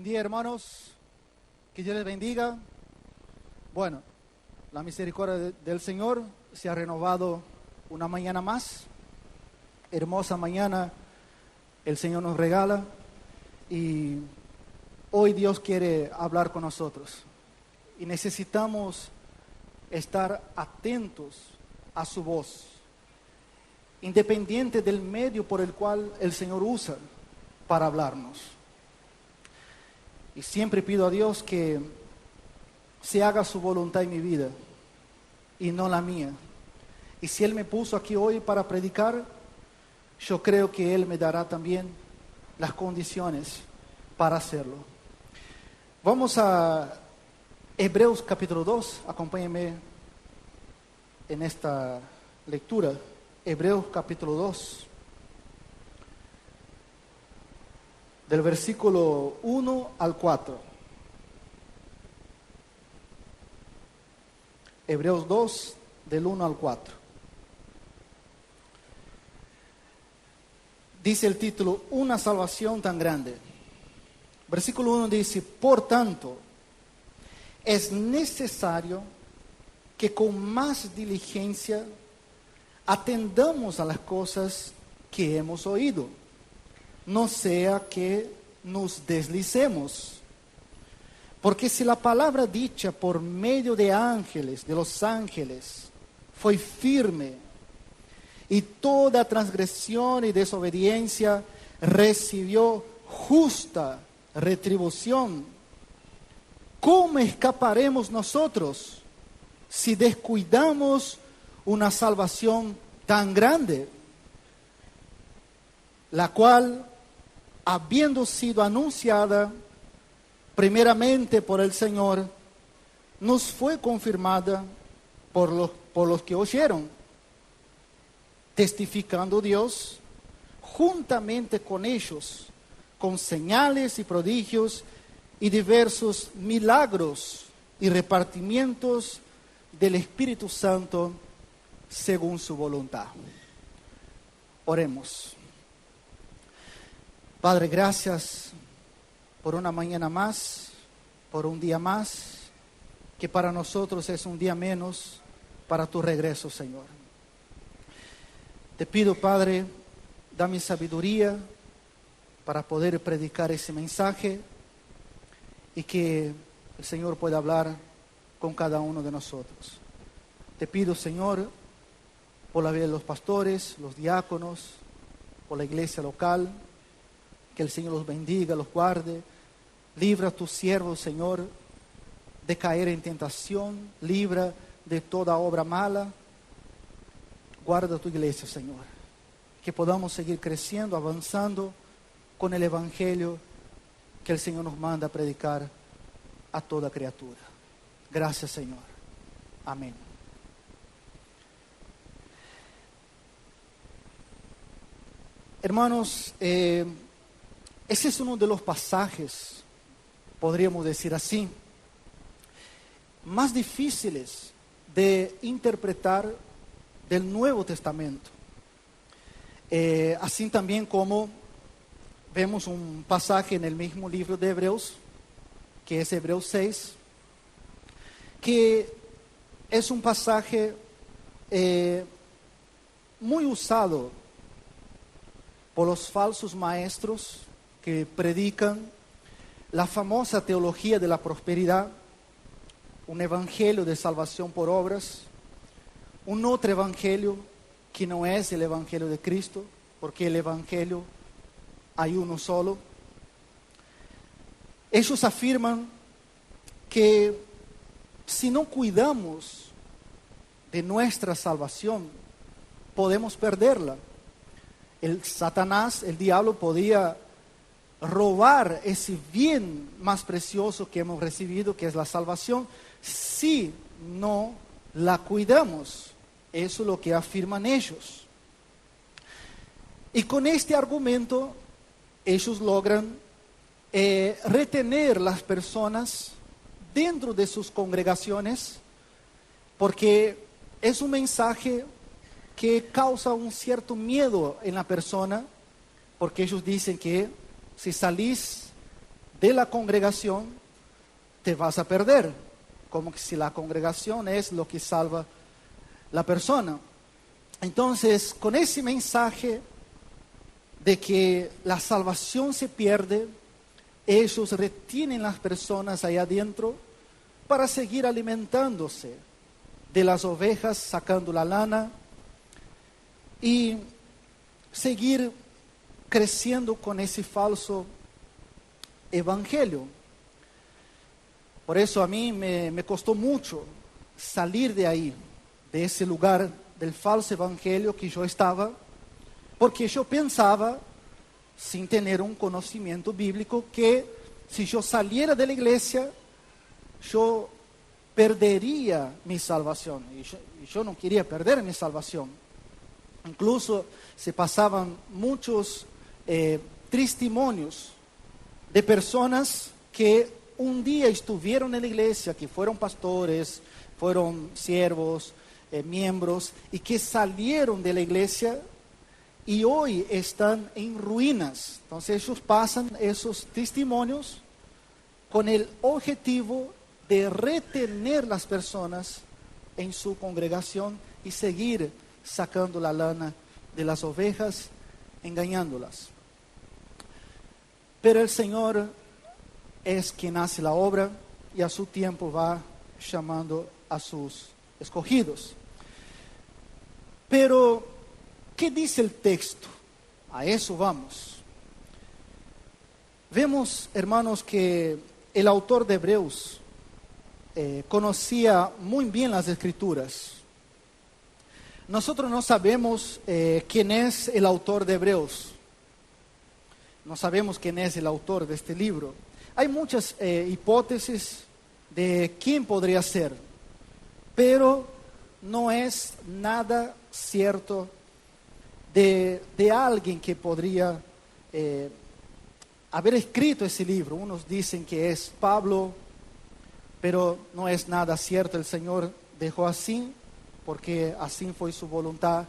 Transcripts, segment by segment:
día, hermanos. Que Dios les bendiga. Bueno, la misericordia del Señor se ha renovado una mañana más. Hermosa mañana el Señor nos regala y hoy Dios quiere hablar con nosotros. Y necesitamos estar atentos a su voz, independiente del medio por el cual el Señor usa para hablarnos. Y siempre pido a Dios que se haga su voluntad en mi vida y no la mía. Y si Él me puso aquí hoy para predicar, yo creo que Él me dará también las condiciones para hacerlo. Vamos a Hebreos capítulo 2, acompáñenme en esta lectura. Hebreos capítulo 2, del versículo 1 al 4. Hebreos 2, del 1 al 4. Dice el título, una salvación tan grande. Versículo 1 dice, por tanto, es necesario que con más diligencia atendamos a las cosas que hemos oído, no sea que nos deslicemos. Porque si la palabra dicha por medio de los ángeles, fue firme, y toda transgresión y desobediencia recibió justa retribución, ¿cómo escaparemos nosotros si descuidamos una salvación tan grande, la cual, habiendo sido anunciada primeramente por el Señor, nos fue confirmada por los que oyeron, testificando Dios juntamente con ellos, con señales y prodigios y diversos milagros y repartimientos del Espíritu Santo según su voluntad. Oremos. Padre, gracias por una mañana más, por un día más, que para nosotros es un día menos para tu regreso, Señor. Te pido, Padre, dame sabiduría para poder predicar ese mensaje y que el Señor pueda hablar con cada uno de nosotros. Te pido, Señor, por la vida de los pastores, los diáconos, por la iglesia local, que el Señor los bendiga, los guarde. Libra a tus siervos, Señor, de caer en tentación, libra de toda obra mala. Guarda tu iglesia, Señor, que podamos seguir creciendo, avanzando con el Evangelio que el Señor nos manda a predicar a toda criatura. Gracias, Señor. Amén. Hermanos, ese es uno de los pasajes, podríamos decir así, más difíciles de interpretar del Nuevo Testamento. Así también como vemos un pasaje en el mismo libro de Hebreos, que es Hebreos 6, que es un pasaje muy usado por los falsos maestros que predican la famosa teología de la prosperidad, un evangelio de salvación por obras, un otro evangelio que no es el evangelio de Cristo, porque el evangelio hay uno solo. Ellos afirman que si no cuidamos de nuestra salvación, podemos perderla. El Satanás, el diablo, podía robar ese bien más precioso que hemos recibido, que es la salvación, si no la cuidamos. Eso es lo que afirman ellos. Y con este argumento, ellos logran retener las personas dentro de sus congregaciones, porque es un mensaje que causa un cierto miedo en la persona, porque ellos dicen que si salís de la congregación, te vas a perder, como que si la congregación es lo que salva la persona. Entonces, con ese mensaje de que la salvación se pierde, ellos retienen las personas ahí adentro para seguir alimentándose de las ovejas, sacando la lana y seguir creciendo con ese falso evangelio. Por eso a mí me costó mucho salir de ahí, de ese lugar del falso evangelio que yo estaba, porque yo pensaba, sin tener un conocimiento bíblico, que si yo saliera de la iglesia, yo perdería mi salvación. Y yo no quería perder mi salvación. Incluso se pasaban muchos testimonios de personas que un día estuvieron en la iglesia, que fueron pastores, fueron siervos, miembros, y que salieron de la iglesia y hoy están en ruinas. Entonces ellos pasan esos testimonios con el objetivo de retener las personas en su congregación y seguir sacando la lana de las ovejas, engañándolas. Pero el Señor es quien hace la obra y a su tiempo va llamando a sus escogidos. Pero, ¿qué dice el texto? A eso vamos. Vemos, hermanos, que el autor de Hebreos conocía muy bien las Escrituras. Nosotros no sabemos quién es el autor de Hebreos. No sabemos quién es el autor de este libro. Hay muchas hipótesis de quién podría ser, pero no es nada cierto de alguien que podría haber escrito ese libro. Unos dicen que es Pablo, pero no es nada cierto. El Señor dejó así, porque así fue su voluntad,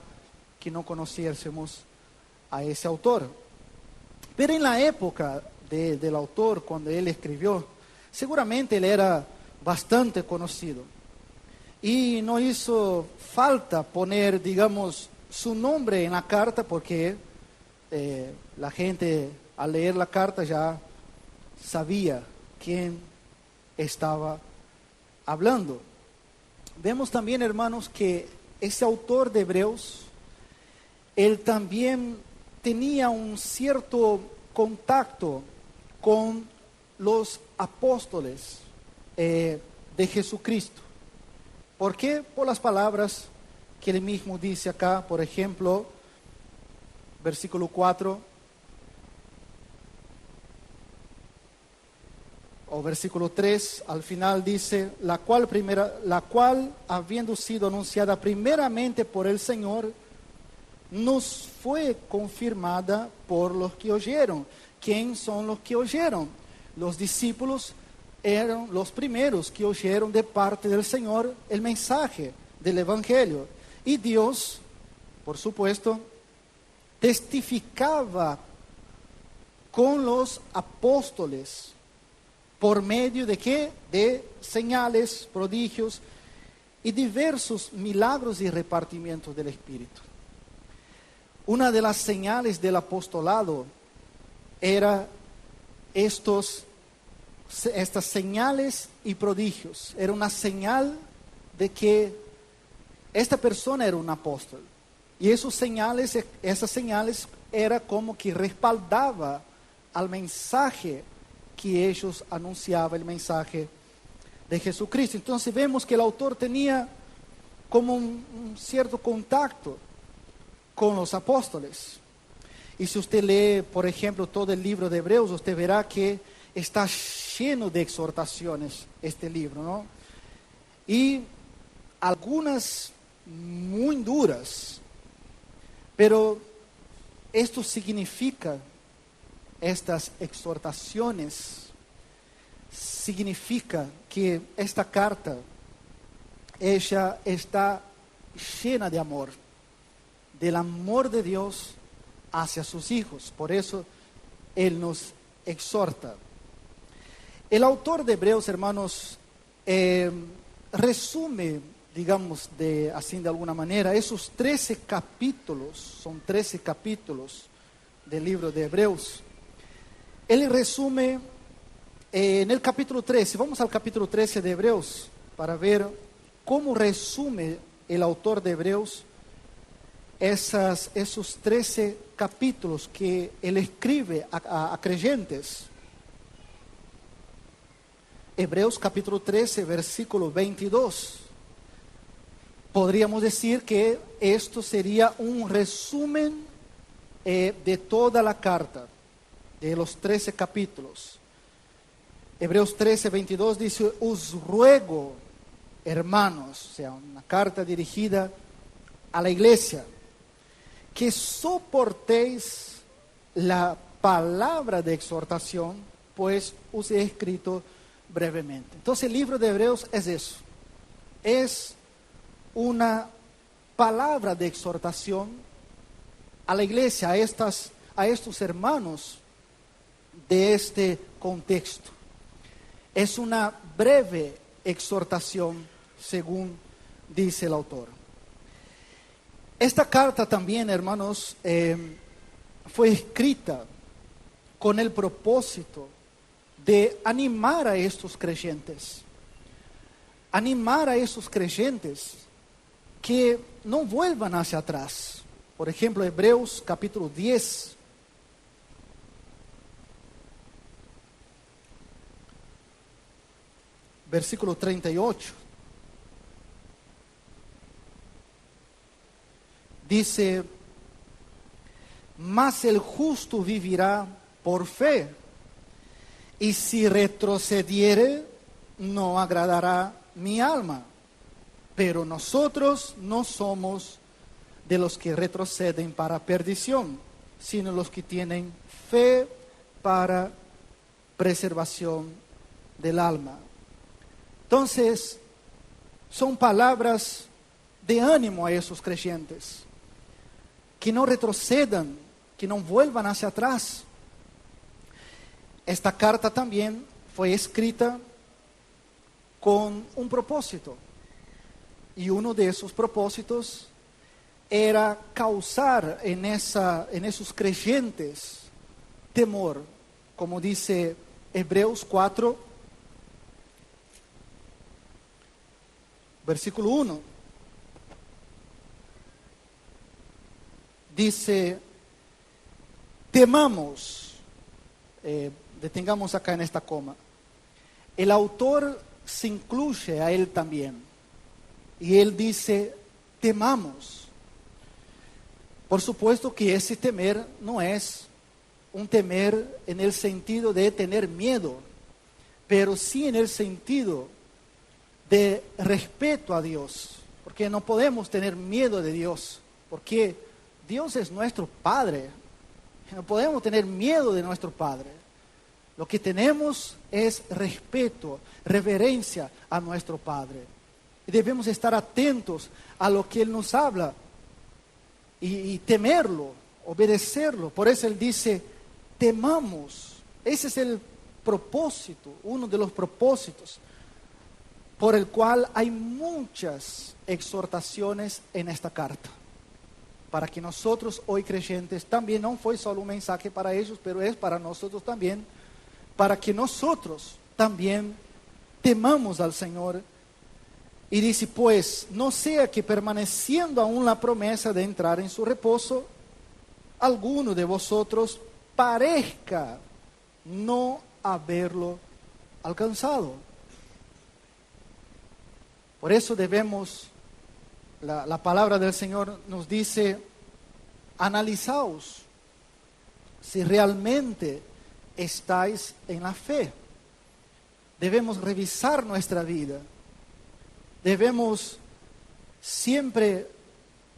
que no conociésemos a ese autor. Pero en la época del autor, cuando él escribió, seguramente él era bastante conocido. Y no hizo falta poner, digamos, su nombre en la carta, porque la gente al leer la carta ya sabía quién estaba hablando. Vemos también, hermanos, que ese autor de Hebreos, él también tenía un cierto contacto con los apóstoles de Jesucristo. ¿Por qué? Por las palabras que él mismo dice acá, por ejemplo, versículo 4 o versículo 3, al final dice, la cual habiendo sido anunciada primeramente por el Señor, nos fue confirmada por los que oyeron. ¿Quién son los que oyeron? Los discípulos eran los primeros que oyeron de parte del Señor el mensaje del Evangelio. Y Dios, por supuesto, testificaba con los apóstoles. ¿Por medio de qué? De señales, prodigios y diversos milagros y repartimientos del Espíritu. Una de las señales del apostolado era estas señales y prodigios. Era una señal de que esta persona era un apóstol. Y esas señales era como que respaldaba al mensaje que ellos anunciaban, el mensaje de Jesucristo. Entonces vemos que el autor tenía como un cierto contacto con los apóstoles. Y si usted lee, por ejemplo, todo el libro de Hebreos, usted verá que está lleno de exhortaciones este libro, ¿no? Y algunas muy duras, pero esto significa, estas exhortaciones, significa que esta carta, ella está llena de amor, del amor de Dios hacia sus hijos. Por eso Él nos exhorta. El autor de Hebreos, hermanos, resume, digamos, así de alguna manera, esos 13 capítulos, son 13 capítulos del libro de Hebreos. Él resume en el capítulo 13, vamos al capítulo 13 de Hebreos, para ver cómo resume el autor de Hebreos esos 13 capítulos que él escribe a creyentes. Hebreos capítulo 13, versículo 22. Podríamos decir que esto sería un resumen de toda la carta, de los 13 capítulos. Hebreos 13, 22 dice: os ruego, hermanos, o sea, una carta dirigida a la iglesia, que soportéis la palabra de exhortación, pues os he escrito brevemente. Entonces el libro de Hebreos es eso, es una palabra de exhortación a la iglesia, a estos hermanos de este contexto. Es una breve exhortación, según dice el autor. Esta carta también, hermanos, fue escrita con el propósito de animar a estos creyentes, que no vuelvan hacia atrás. Por ejemplo, Hebreos capítulo 10, versículo 38. Dice: mas el justo vivirá por fe, y si retrocediere, no agradará mi alma. Pero nosotros no somos de los que retroceden para perdición, sino los que tienen fe para preservación del alma. Entonces, son palabras de ánimo a esos creyentes, que no retrocedan, que no vuelvan hacia atrás. Esta carta también fue escrita con un propósito, y uno de esos propósitos era causar en esos creyentes temor, como dice Hebreos 4, versículo 1. Dice: temamos, detengamos acá en esta coma. El autor se incluye a él también, y él dice: temamos. Por supuesto que ese temer no es un temer en el sentido de tener miedo, pero sí en el sentido de respeto a Dios, porque no podemos tener miedo de Dios, porque Dios es nuestro Padre. No podemos tener miedo de nuestro Padre. Lo que tenemos es respeto, reverencia a nuestro Padre. Y debemos estar atentos a lo que Él nos habla y temerlo, obedecerlo. Por eso Él dice: temamos. Ese es el propósito, uno de los propósitos por el cual hay muchas exhortaciones en esta carta. Para que nosotros hoy creyentes, también no fue solo un mensaje para ellos, pero es para nosotros también, para que nosotros también temamos al Señor. Y dice: pues no sea que permaneciendo aún la promesa de entrar en su reposo, alguno de vosotros parezca no haberlo alcanzado. Por eso debemos, la palabra del Señor nos dice: analizaos si realmente estáis en la fe. Debemos revisar nuestra vida. Debemos siempre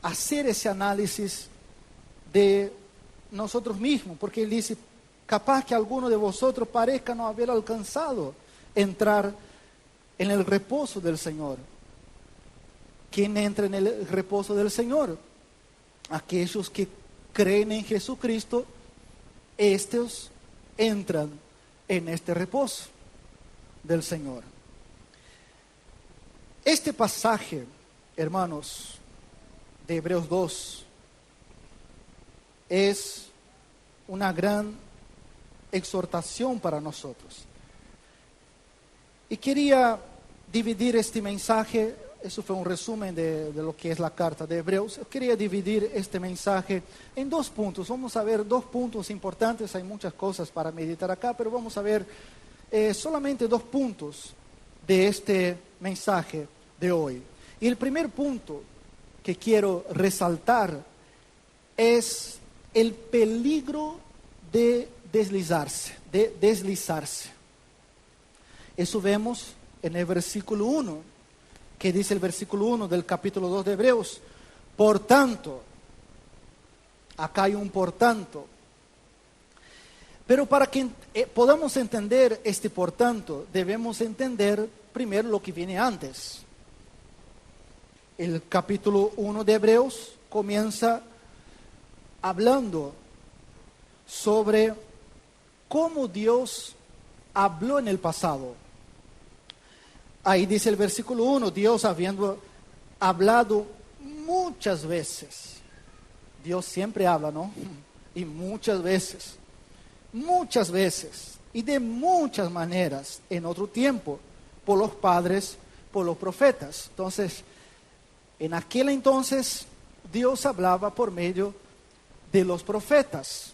hacer ese análisis de nosotros mismos, porque Él dice: capaz que alguno de vosotros parezca no haber alcanzado entrar en el reposo del Señor. ¿Quién entra en el reposo del Señor? Aquellos que creen en Jesucristo, estos entran en este reposo. del Señor. Este pasaje, hermanos, de Hebreos 2, es una gran exhortación para nosotros. Y quería dividir este mensaje, eso fue un resumen de lo que es la carta de Hebreos. Quería dividir este mensaje en 2 puntos. Vamos a ver 2 puntos importantes, hay muchas cosas para meditar acá, pero vamos a ver solamente 2 puntos de este mensaje de hoy. Y el primer punto que quiero resaltar es el peligro de deslizarse. Eso vemos en el versículo 1, que dice el versículo 1 del capítulo 2 de Hebreos. Por tanto, acá hay un por tanto. Pero para que podamos entender este por tanto, debemos entender primero lo que viene antes. El capítulo 1 de Hebreos comienza hablando sobre cómo Dios habló en el pasado. Ahí dice el versículo 1, Dios habiendo hablado muchas veces. Dios siempre habla, ¿no? Y muchas veces, y de muchas maneras, en otro tiempo, por los padres, por los profetas. Entonces, en aquel entonces, Dios hablaba por medio de los profetas,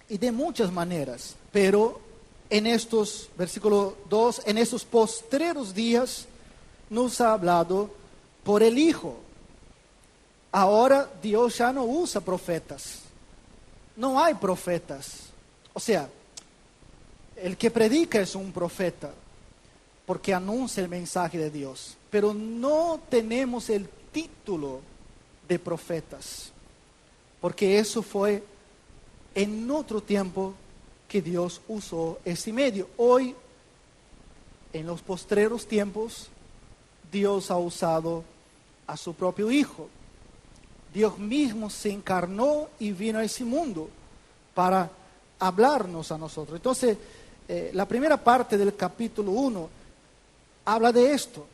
y de muchas maneras, pero en estos, versículo 2, en estos postreros días, nos ha hablado por el Hijo. Ahora Dios ya no usa profetas, no hay profetas. O sea, el que predica es un profeta, porque anuncia el mensaje de Dios, pero no tenemos el título de profetas, porque eso fue en otro tiempo que Dios usó ese medio. Hoy, en los postreros tiempos, Dios ha usado a su propio Hijo. Dios mismo se encarnó y vino a ese mundo para hablarnos a nosotros. Entonces, la primera parte del capítulo 1 habla de esto,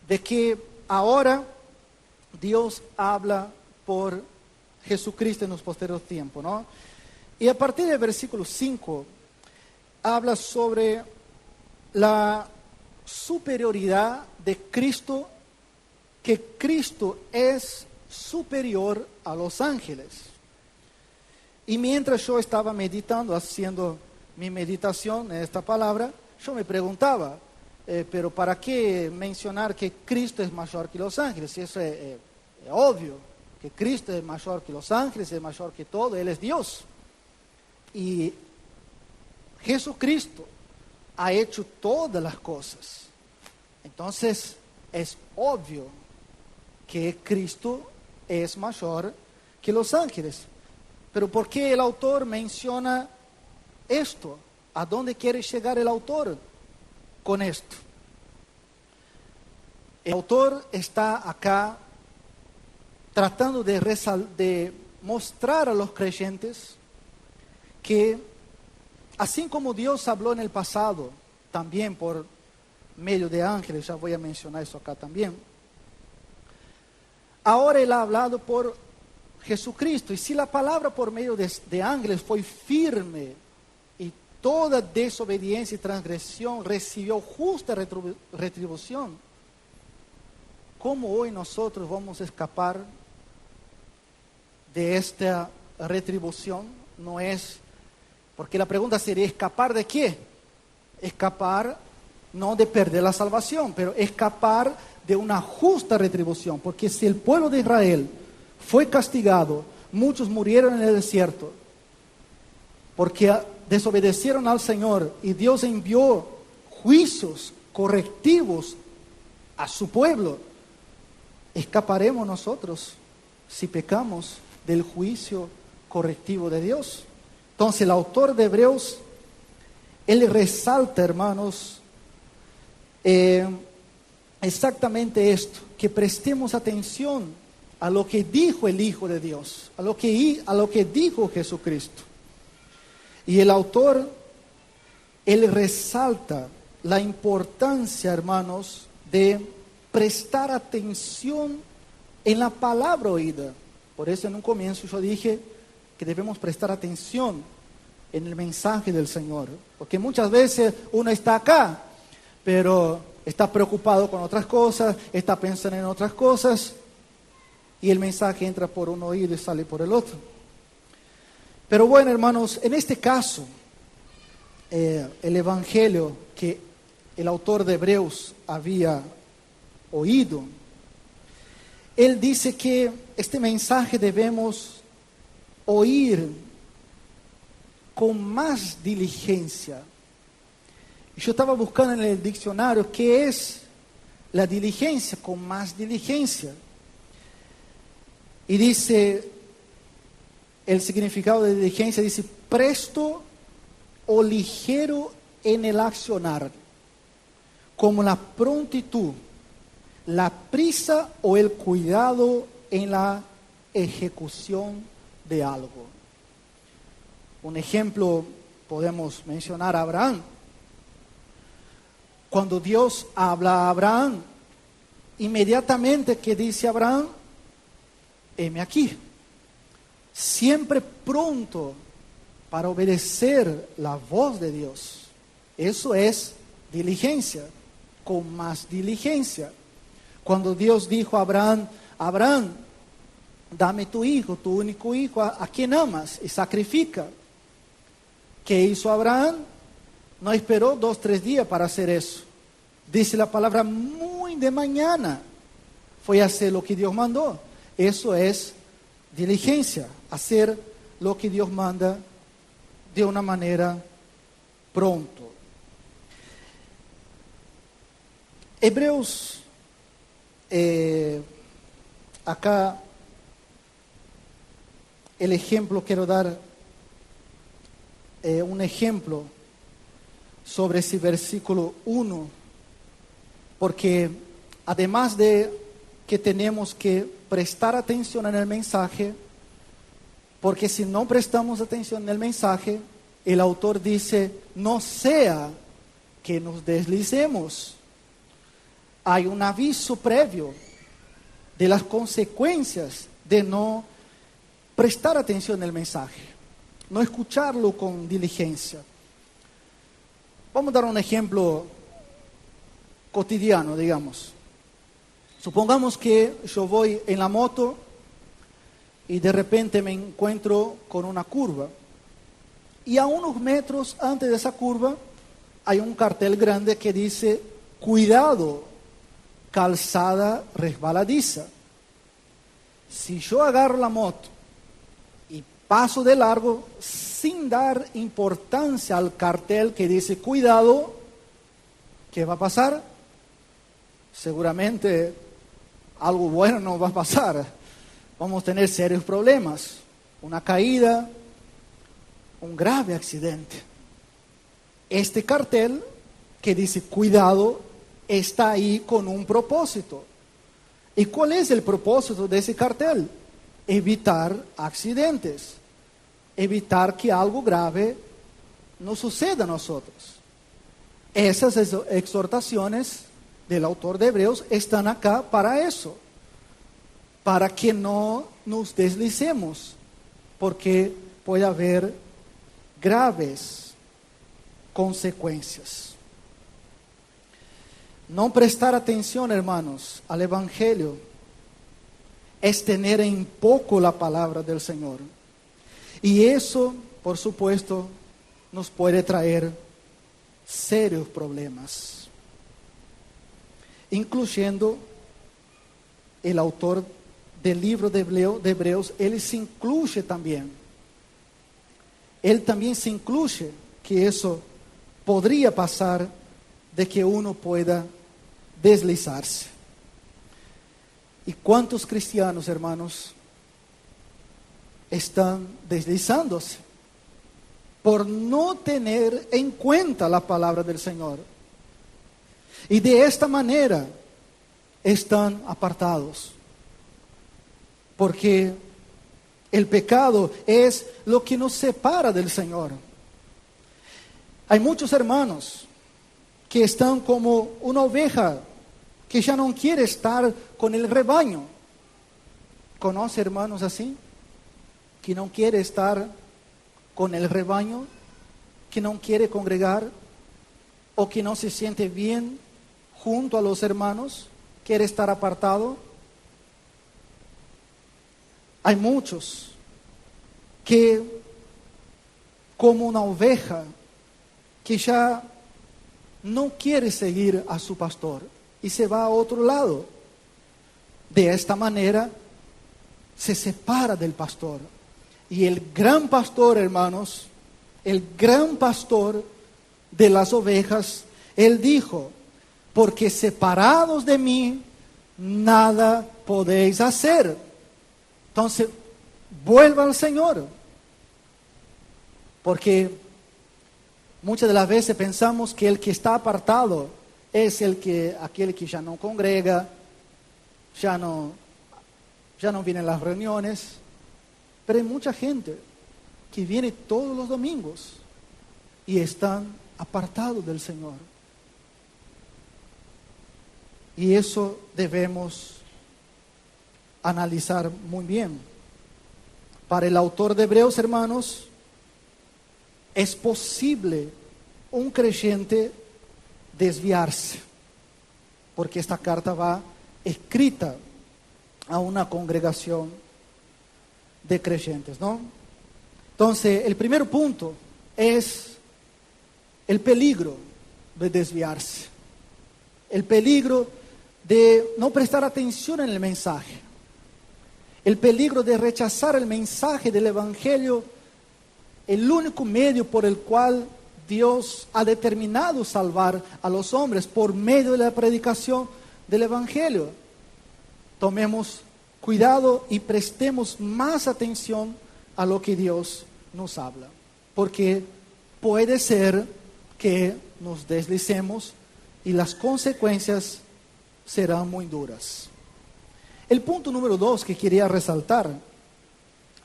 de que ahora Dios habla por Jesucristo en los posteriores tiempos, ¿no? Y a partir del versículo 5 habla sobre la superioridad de Cristo, que Cristo es superior a los ángeles. Y mientras yo estaba meditando, haciendo mi meditación en esta palabra, yo me preguntaba, pero ¿para qué mencionar que Cristo es mayor que los ángeles? Y eso es obvio, que Cristo es mayor que los ángeles, es mayor que todo, Él es Dios. Y Jesucristo ha hecho todas las cosas. Entonces es obvio que Cristo es mayor que los ángeles. Pero ¿por qué el autor menciona esto? ¿A dónde quiere llegar el autor con esto? El autor está acá tratando de mostrar a los creyentes que así como Dios habló en el pasado, también por medio de ángeles, ya voy a mencionar eso acá también, ahora Él ha hablado por Jesucristo. Y si la palabra por medio de ángeles fue firme y toda desobediencia y transgresión recibió justa retribución, ¿cómo hoy nosotros vamos a escapar de esta retribución? No es, porque la pregunta sería, ¿escapar de qué? Escapar no de perder la salvación, pero escapar de una justa retribución, porque si el pueblo de Israel fue castigado, muchos murieron en el desierto, porque desobedecieron al Señor y Dios envió juicios correctivos a su pueblo. ¿Escaparemos nosotros si pecamos del juicio correctivo de Dios? Entonces el autor de Hebreos, él resalta, hermanos, exactamente esto, que prestemos atención a lo que dijo el Hijo de Dios, a lo que dijo Jesucristo. Y el autor, él resalta la importancia, hermanos, de prestar atención en la palabra oída. Por eso en un comienzo yo dije que debemos prestar atención en el mensaje del Señor. Porque muchas veces uno está acá, pero está preocupado con otras cosas, está pensando en otras cosas, y el mensaje entra por un oído y sale por el otro. Pero bueno, hermanos, en este caso, el evangelio que el autor de Hebreos había oído, él dice que este mensaje debemos oír con más diligencia. Yo estaba buscando en el diccionario qué es la diligencia, con más diligencia. Y dice, el significado de diligencia dice, presto o ligero en el accionar, como la prontitud, la prisa o el cuidado en la ejecución de algo. Un ejemplo podemos mencionar a Abraham. Cuando Dios habla a Abraham, inmediatamente que dice Abraham, heme aquí, siempre pronto para obedecer la voz de Dios. Eso es diligencia, con más diligencia. Cuando Dios dijo a Abraham, Abraham, dame tu hijo, tu único hijo, a quien amas, y sacrifica. ¿Qué hizo Abraham? No esperó 2-3 días para hacer eso. Dice la palabra, muy de mañana fue a hacer lo que Dios mandó. Eso es diligencia, hacer lo que Dios manda de una manera pronto. Hebreos, acá el ejemplo, quiero dar un ejemplo sobre ese versículo 1, porque además de que tenemos que prestar atención en el mensaje, porque si no prestamos atención en el mensaje, el autor dice, no sea que nos deslicemos. Hay un aviso previo de las consecuencias de no prestar atención al mensaje, no escucharlo con diligencia. Vamos a dar un ejemplo cotidiano, digamos. Supongamos que yo voy en la moto y de repente me encuentro con una curva. Y a unos metros antes de esa curva hay un cartel grande que dice, cuidado, calzada resbaladiza. Si yo agarro la moto y paso de largo sin dar importancia al cartel que dice cuidado, ¿qué va a pasar? Seguramente algo bueno no va a pasar. Vamos a tener serios problemas, una caída, un grave accidente. Este cartel que dice cuidado está ahí con un propósito. ¿Y cuál es el propósito de ese cartel? Evitar accidentes, evitar que algo grave nos suceda a nosotros. Esas exhortaciones del autor de Hebreos están acá para eso, para que no nos deslicemos, porque puede haber graves consecuencias. No prestar atención, hermanos, al Evangelio es tener en poco la palabra del Señor. Y eso, por supuesto, nos puede traer serios problemas. Incluyendo el autor del libro de Hebreos, él se incluye también. Él también se incluye que eso podría pasar, de que uno pueda deslizarse. ¿Y cuántos cristianos, hermanos, están deslizándose por no tener en cuenta la palabra del Señor? Y de esta manera están apartados, porque el pecado es lo que nos separa del Señor. Hay muchos hermanos que están como una oveja que ya no quiere estar con el rebaño. ¿Conoce hermanos así? Que no quiere estar con el rebaño, que no quiere congregar, o que no se siente bien junto a los hermanos, quiere estar apartado. Hay muchos que, como una oveja, que ya no quiere seguir a su pastor y se va a otro lado. De esta manera se separa del pastor. Y el gran pastor, hermanos, el gran pastor de las ovejas, él dijo: porque separados de mí, nada podéis hacer. Entonces, vuelva al Señor. Porque muchas de las veces pensamos que el que está apartado es aquel que ya no congrega, ya no viene a las reuniones. Pero hay mucha gente que viene todos los domingos y están apartados del Señor. Y eso debemos analizar muy bien. Para el autor de Hebreos, hermanos, es posible un creyente desviarse, porque esta carta va escrita a una congregación de creyentes, ¿no? Entonces, el primer punto es el peligro de desviarse, el peligro de no prestar atención en el mensaje, el peligro de rechazar el mensaje del Evangelio, el único medio por el cual Dios ha determinado salvar a los hombres, por medio de la predicación del Evangelio. Tomemos cuidado y prestemos más atención a lo que Dios nos habla, porque puede ser que nos deslicemos y las consecuencias serán muy duras. El punto número 2 que quería resaltar,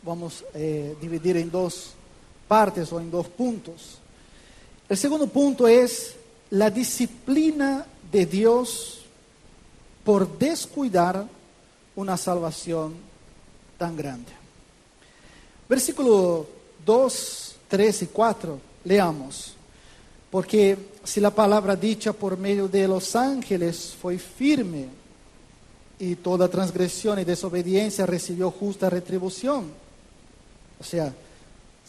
vamos a dividir en dos partes o en dos puntos. El segundo punto es la disciplina de Dios por descuidar una salvación tan grande. Versículo 2, 3 y 4, leamos. Porque si la palabra dicha por medio de los ángeles fue firme, y toda transgresión y desobediencia recibió justa retribución. O sea,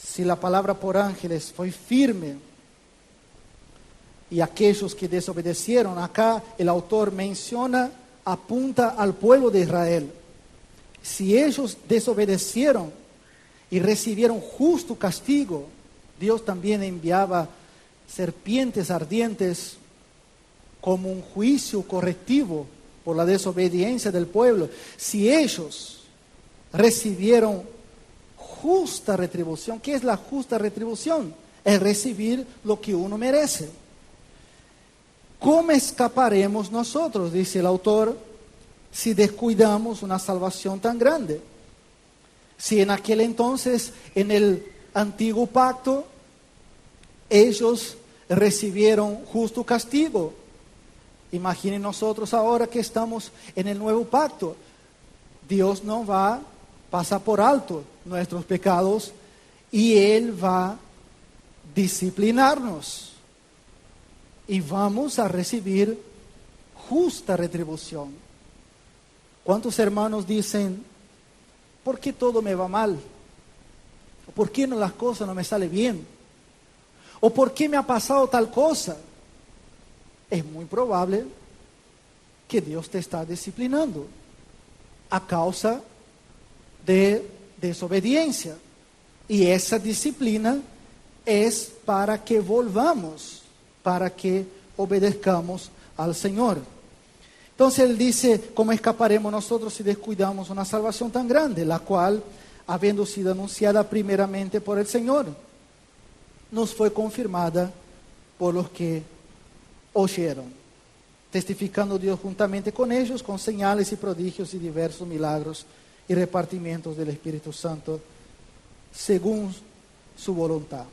si la palabra por ángeles fue firme, y aquellos que desobedecieron, acá el autor menciona, apunta al pueblo de Israel. Si ellos desobedecieron y recibieron justo castigo, Dios también enviaba serpientes ardientes como un juicio correctivo por la desobediencia del pueblo. Si ellos recibieron justa retribución, ¿qué es la justa retribución? Es recibir lo que uno merece. ¿Cómo escaparemos nosotros, dice el autor, si descuidamos una salvación tan grande? Si en aquel entonces, en el antiguo pacto, ellos recibieron justo castigo, imaginen nosotros ahora que estamos en el nuevo pacto. Dios no va a pasar por alto nuestros pecados y Él va a disciplinarnos. Y vamos a recibir justa retribución. ¿Cuántos hermanos dicen: ¿por qué todo me va mal? ¿O por qué las cosas no me salen bien? ¿O por qué me ha pasado tal cosa? Es muy probable que Dios te está disciplinando a causa de desobediencia. Y esa disciplina es para que volvamos, para que obedezcamos al Señor. Entonces Él dice: ¿cómo escaparemos nosotros si descuidamos una salvación tan grande, la cual, habiendo sido anunciada primeramente por el Señor, nos fue confirmada por los que oyeron, testificando Dios juntamente con ellos, con señales y prodigios y diversos milagros y repartimientos del Espíritu Santo, según su voluntad?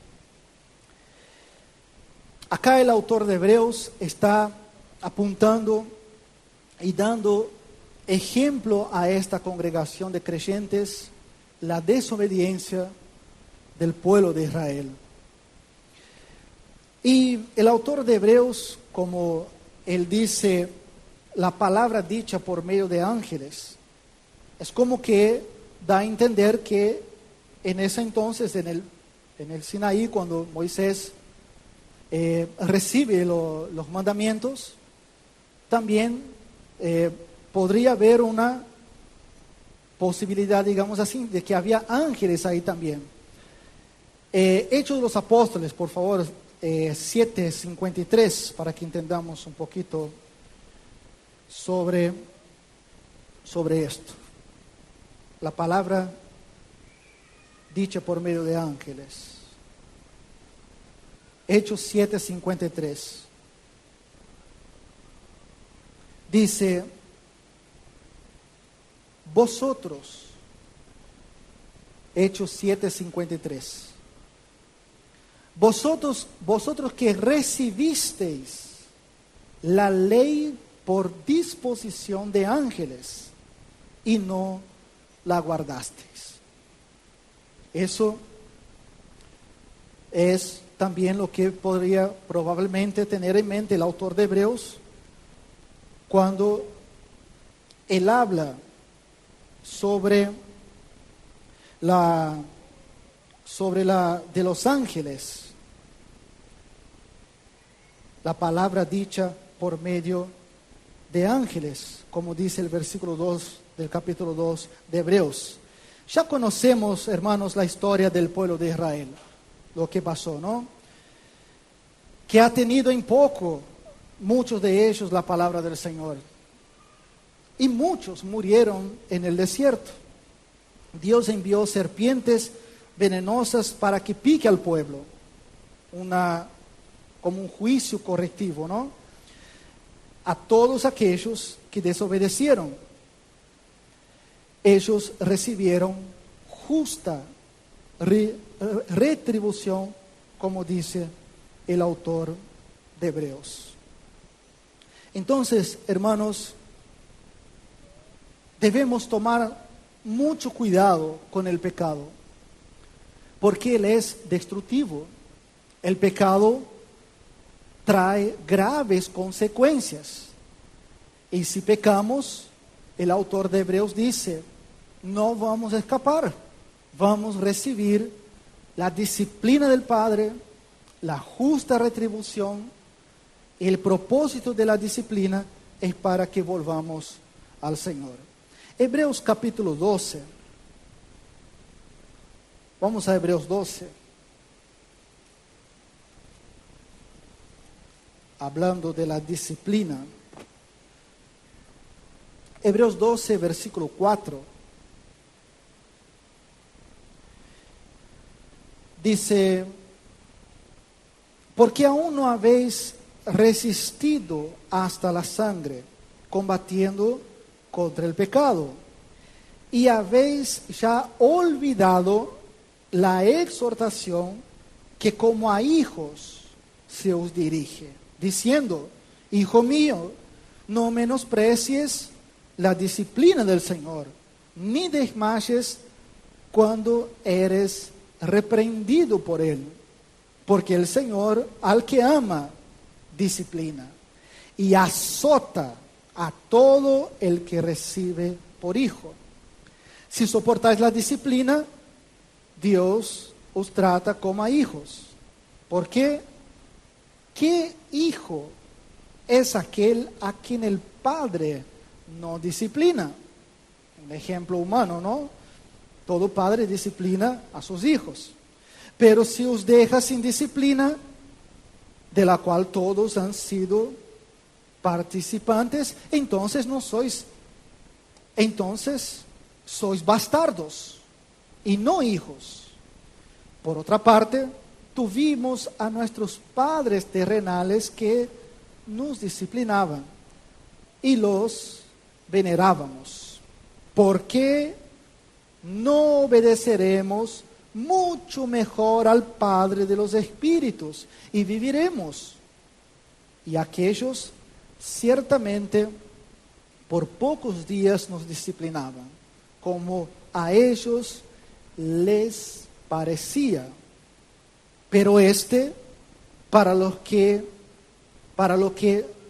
Acá el autor de Hebreos está apuntando y dando ejemplo a esta congregación de creyentes, la desobediencia del pueblo de Israel. Y el autor de Hebreos, como él dice, la palabra dicha por medio de ángeles, es como que da a entender que en ese entonces, en el Sinaí, cuando Moisés recibe los mandamientos, también podría haber una posibilidad, digamos así, de que había ángeles ahí también. Hechos de los Apóstoles, por favor, 7:53, para que entendamos un poquito sobre esto. La palabra dicha por medio de ángeles. Hechos 7:53. Dice, vosotros, Hechos 7:53. Vosotros que recibisteis la ley por disposición de ángeles y no la guardasteis. Eso es también lo que podría probablemente tener en mente el autor de Hebreos cuando él habla sobre de los ángeles, la palabra dicha por medio de ángeles, como dice el versículo 2 del capítulo 2 de Hebreos. Ya conocemos, hermanos, la historia del pueblo de Israel, lo que pasó, ¿no? Que ha tenido en poco, muchos de ellos, la palabra del Señor. Y muchos murieron en el desierto. Dios envió serpientes venenosas para que pique al pueblo, como un juicio correctivo, ¿no? A todos aquellos que desobedecieron. Ellos recibieron justa retribución, como dice el autor de Hebreos. Entonces, hermanos, debemos tomar mucho cuidado con el pecado, porque él es destructivo. El pecado trae graves consecuencias. Y si pecamos, el autor de Hebreos dice, no vamos a escapar, vamos a recibir la disciplina del Padre, la justa retribución. El propósito de la disciplina es para que volvamos al Señor. Hebreos capítulo 12. Vamos a Hebreos 12. Hablando de la disciplina. Hebreos 12, versículo 4. Dice, porque aún no habéis resistido hasta la sangre, combatiendo contra el pecado, y habéis ya olvidado la exhortación que como a hijos se os dirige, diciendo, hijo mío, no menosprecies la disciplina del Señor, ni desmayes cuando eres reprendido por Él, porque el Señor al que ama disciplina y azota a todo el que recibe por hijo. Si soportáis la disciplina, Dios os trata como a hijos. ¿Por qué? ¿Qué hijo es aquel a quien el Padre no disciplina? Un ejemplo humano, ¿no? Todo padre disciplina a sus hijos. Pero si os deja sin disciplina, de la cual todos han sido participantes, entonces sois bastardos y no hijos. Por otra parte, tuvimos a nuestros padres terrenales que nos disciplinaban y los venerábamos. ¿Por qué no obedeceremos mucho mejor al Padre de los Espíritus y viviremos? y aquellos ciertamente por pocos días nos disciplinaban, como a ellos les parecía. Pero para lo que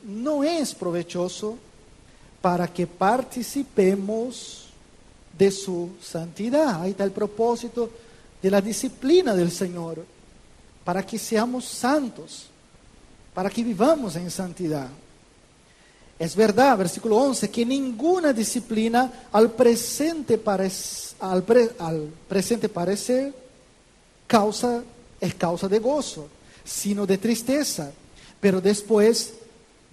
no es provechoso, para que participemos de su santidad. Ahí está el propósito de la disciplina del Señor, para que seamos santos, para que vivamos en santidad. Es verdad, versículo 11, que ninguna disciplina al presente parecer es causa de gozo, sino de tristeza, pero después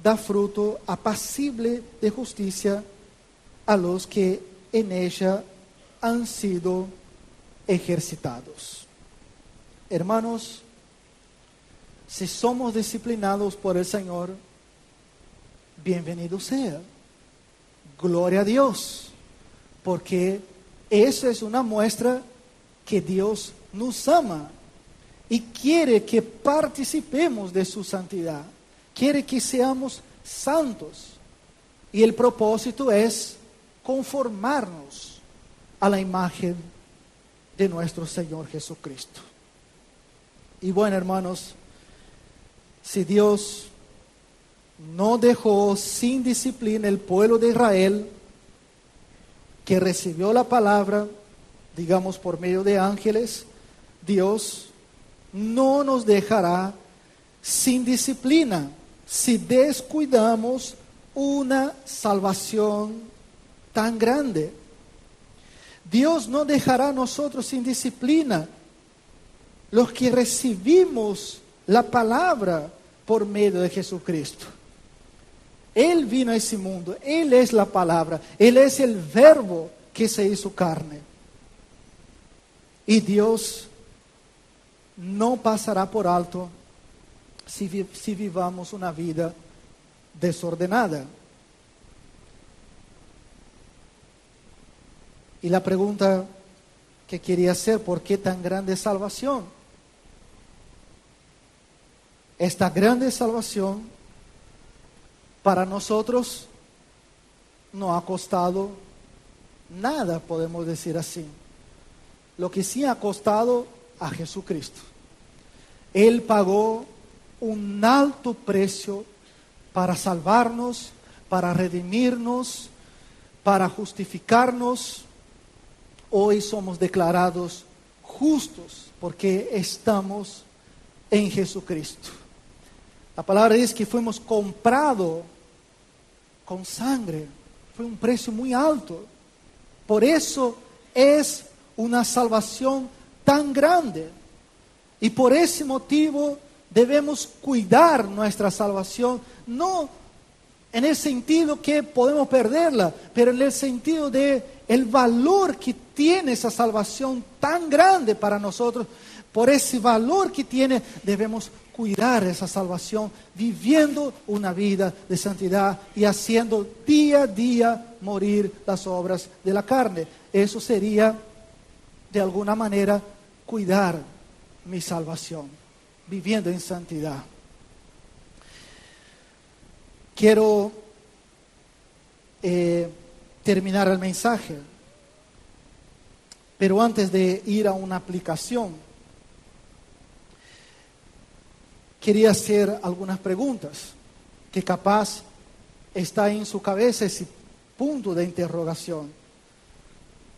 da fruto apacible de justicia a los que en ella han sido ejercitados. Hermanos, si somos disciplinados por el Señor, bienvenido sea. Gloria a Dios, porque eso es una muestra que Dios nos ama y quiere que participemos de su santidad. Quiere que seamos santos. Y el propósito es conformarnos a la imagen de nuestro Señor Jesucristo. Y bueno, hermanos, si Dios no dejó sin disciplina el pueblo de Israel, que recibió la palabra, digamos por medio de ángeles, Dios no nos dejará sin disciplina si descuidamos una salvación tan grande. Dios no dejará a nosotros sin disciplina los que recibimos la palabra por medio de Jesucristo. Él vino a ese mundo, Él es la palabra, Él es el verbo que se hizo carne. Y Dios no pasará por alto si vivamos una vida desordenada. Y la pregunta que quería hacer, ¿por qué tan grande salvación? Esta grande salvación para nosotros no ha costado nada, podemos decir así. Lo que sí ha costado a Jesucristo. Él pagó un alto precio para salvarnos, para redimirnos, para justificarnos. Hoy somos declarados justos porque estamos en Jesucristo. La palabra dice que fuimos comprados con sangre. Fue un precio muy alto. Por eso es una salvación tan grande. Y por ese motivo debemos cuidar nuestra salvación, no en el sentido que podemos perderla, pero en el sentido de el valor que tiene esa salvación tan grande para nosotros. Por ese valor que tiene, debemos cuidar esa salvación, viviendo una vida de santidad y haciendo día a día morir las obras de la carne. Eso sería, de alguna manera, cuidar mi salvación, viviendo en santidad. Quiero terminar el mensaje, pero antes de ir a una aplicación, quería hacer algunas preguntas que capaz está en su cabeza ese punto de interrogación.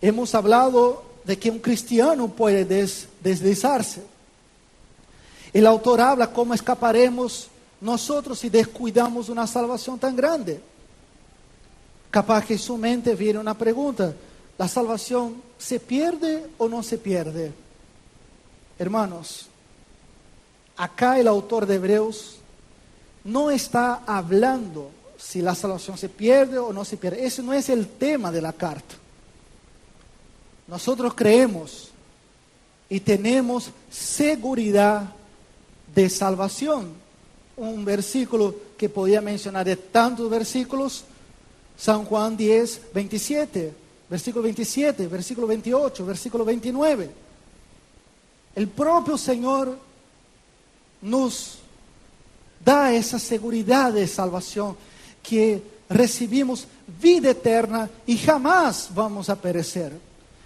Hemos hablado de que un cristiano puede deslizarse. El autor habla cómo escaparemos nosotros si descuidamos una salvación tan grande. Capaz que en su mente viene una pregunta: ¿la salvación se pierde o no se pierde? Hermanos, acá el autor de Hebreos no está hablando si la salvación se pierde o no se pierde. Ese no es el tema de la carta. Nosotros creemos y tenemos seguridad de salvación. Un versículo que podía mencionar de tantos versículos: San Juan 10, 27, versículo 27, versículo 28, versículo 29. El propio Señor nos da esa seguridad de salvación, que recibimos vida eterna y jamás vamos a perecer.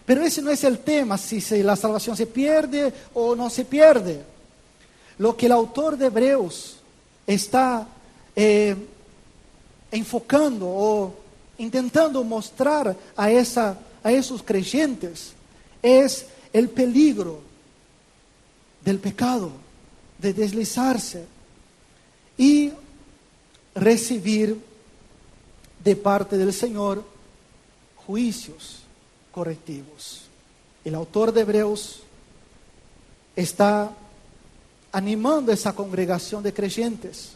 Pero ese no es el tema, si la salvación se pierde o no se pierde. Lo que el autor de Hebreos está enfocando o intentando mostrar a esos creyentes es el peligro del pecado, de deslizarse y recibir de parte del Señor juicios correctivos. El autor de Hebreos está animando a esa congregación de creyentes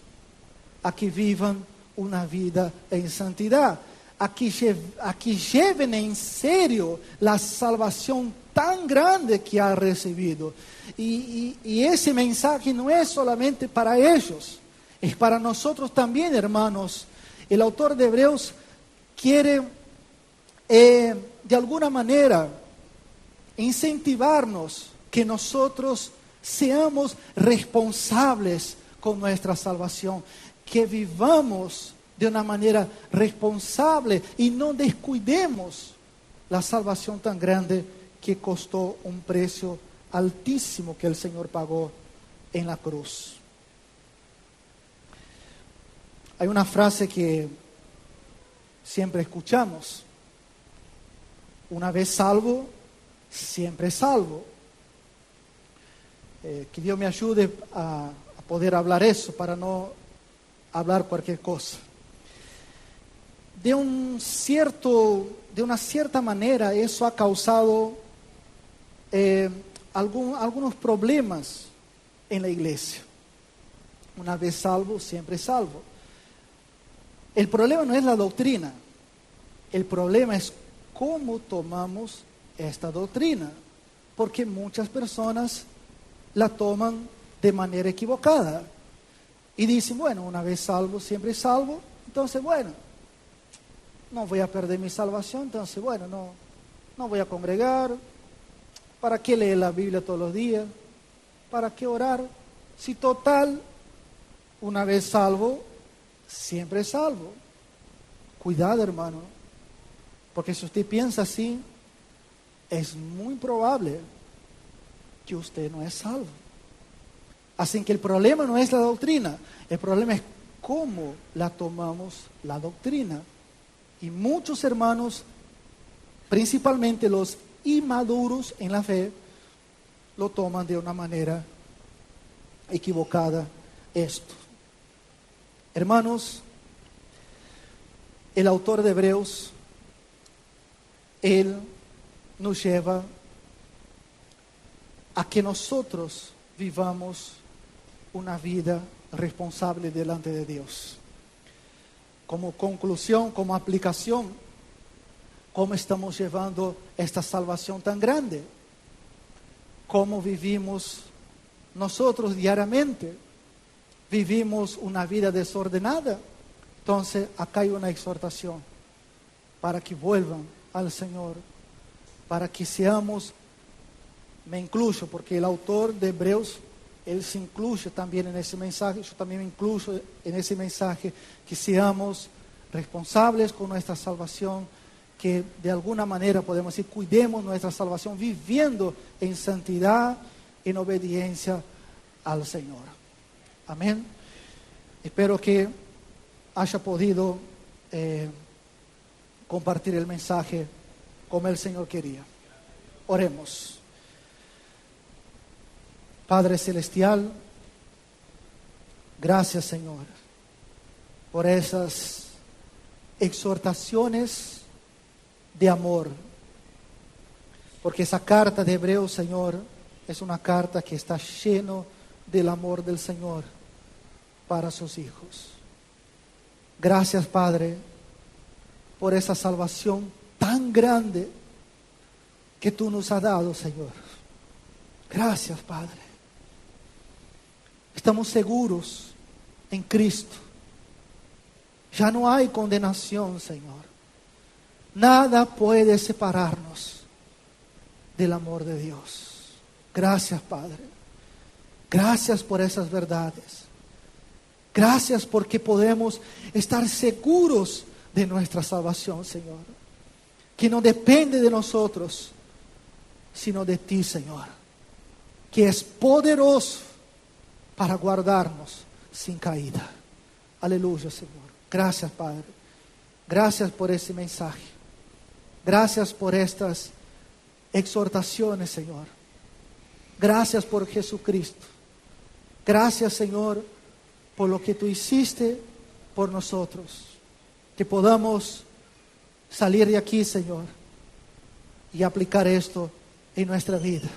a que vivan una vida en santidad, a que lleven en serio la salvación tan grande que ha recibido. Y ese mensaje no es solamente para ellos, es para nosotros también, hermanos. El autor de Hebreos quiere de alguna manera incentivarnos que nosotros seamos responsables con nuestra salvación, que vivamos de una manera responsable y no descuidemos la salvación tan grande que costó un precio altísimo que el Señor pagó en la cruz. Hay una frase que siempre escuchamos: una vez salvo, siempre salvo. Que Dios me ayude a poder hablar eso, para no hablar cualquier cosa. De una cierta manera, eso ha causado algunos problemas en la iglesia. Una vez salvo, siempre salvo. El problema no es la doctrina, el problema es cómo tomamos esta doctrina, porque muchas personas la toman de manera equivocada y dicen, bueno, una vez salvo, siempre salvo, entonces bueno, no voy a perder mi salvación, entonces bueno, no voy a congregar. ¿Para qué leer la Biblia todos los días? ¿Para qué orar? Si total, una vez salvo, siempre salvo. Cuidado, hermano, porque si usted piensa así, es muy probable que usted no es salvo. Así que el problema no es la doctrina, el problema es cómo la tomamos la doctrina. Y muchos hermanos, principalmente los inmaduros en la fe, lo toman de una manera equivocada esto. Hermanos, el autor de Hebreos, él nos lleva a que nosotros vivamos una vida responsable delante de Dios. Como conclusión, como aplicación, ¿cómo estamos llevando esta salvación tan grande? ¿Cómo vivimos nosotros diariamente? ¿Vivimos una vida desordenada? Entonces, acá hay una exhortación para que vuelvan al Señor, para que seamos, me incluyo, porque el autor de Hebreos, él se incluye también en ese mensaje, yo también me incluyo en ese mensaje, que seamos responsables con nuestra salvación, que de alguna manera podemos decir, cuidemos nuestra salvación viviendo en santidad, en obediencia al Señor. Amén. Espero que haya podido compartir el mensaje como el Señor quería. Oremos. Padre Celestial, gracias, Señor, por esas exhortaciones de amor, porque esa carta de Hebreos, Señor, es una carta que está llena del amor del Señor para sus hijos. Gracias, Padre, por esa salvación tan grande que tú nos has dado, Señor. Gracias, Padre. Estamos seguros en Cristo. Ya no hay condenación, Señor. Nada puede separarnos del amor de Dios. Gracias, Padre. Gracias por esas verdades. Gracias porque podemos estar seguros de nuestra salvación, Señor. Que no depende de nosotros, sino de ti, Señor. Que es poderoso para guardarnos sin caída. Aleluya, Señor. Gracias, Padre. Gracias por ese mensaje. Gracias por estas exhortaciones, Señor. Gracias por Jesucristo. Gracias, Señor, por lo que tú hiciste por nosotros. Que podamos salir de aquí, Señor, y aplicar esto en nuestra vida.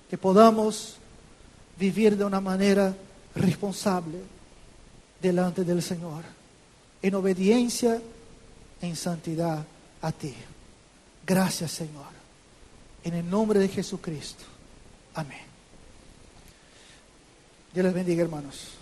Que podamos vivir de una manera responsable delante del Señor, en obediencia, en santidad a ti. Gracias, Señor. En el nombre de Jesucristo. Amén. Dios les bendiga, hermanos.